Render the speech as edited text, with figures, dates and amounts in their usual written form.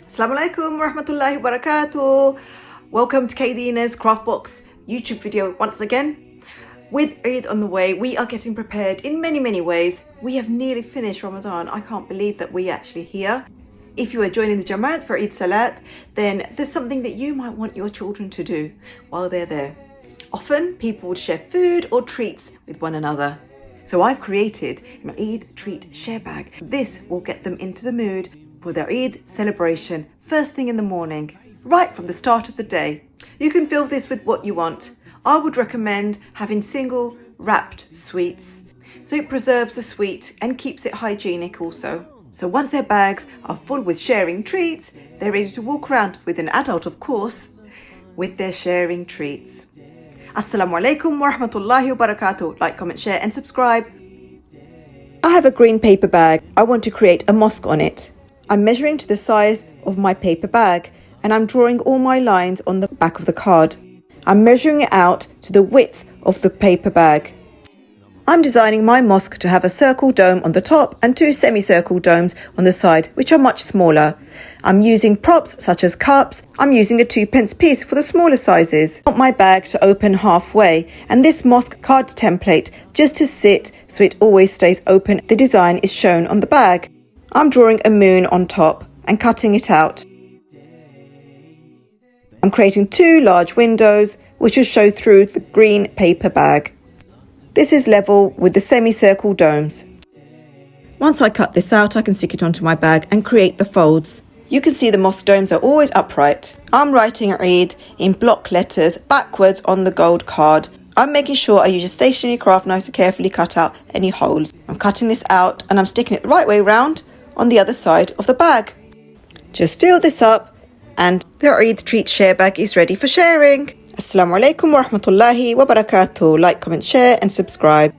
Assalamu alaikum wa rahmatullahi wa barakatuh. Welcome to Kadina's Craft Box YouTube video once again. With Eid on the way, we are getting prepared in many ways. We have nearly finished Ramadan. I can't believe that we're actually here. If you are joining the Jammat for Eid Salat, then there's something that you might want your children to do while they're there. Often people would share food or treats with one another. So I've created an Eid treat share bag. This will get them into the mood for their Eid celebration first thing in the morning, right from the start of the day. You can fill this with what you want. I would recommend having single wrapped sweets, so it preserves the sweet and keeps it hygienic also. So once their bags are full with sharing treats, they're ready to walk around with an adult, of course, with their sharing treats. Assalamu alaikum wa rahmatullahi wa barakatuh. Like, comment, share and subscribe. I have a green paper bag. I want to create a mosque on it. I'm measuring to the size of my paper bag and I'm drawing all my lines on the back of the card. I'm measuring it out to the width of the paper bag. I'm designing my mosque to have a circle dome on the top and two semicircle domes on the side, which are much smaller. I'm using props such as cups. I'm using a 2p piece for the smaller sizes. I want my bag to open halfway and this mosque card template just to sit so it always stays open. The design is shown on the bag. I'm drawing a moon on top and cutting it out. I'm creating two large windows which will show through the green paper bag. This is level with the semicircle domes. Once I cut this out, I can stick it onto my bag and create the folds. You can see the mosque domes are always upright. I'm writing Eid in block letters backwards on the gold card. I'm making sure I use a stationery craft knife to carefully cut out any holes. I'm cutting this out and I'm sticking it the right way round on the other side of the bag. Just fill this up and the Eid treat share bag is ready for sharing. Assalamu alaikum wa rahmatullahi wa barakatuh. Like, comment, share and subscribe.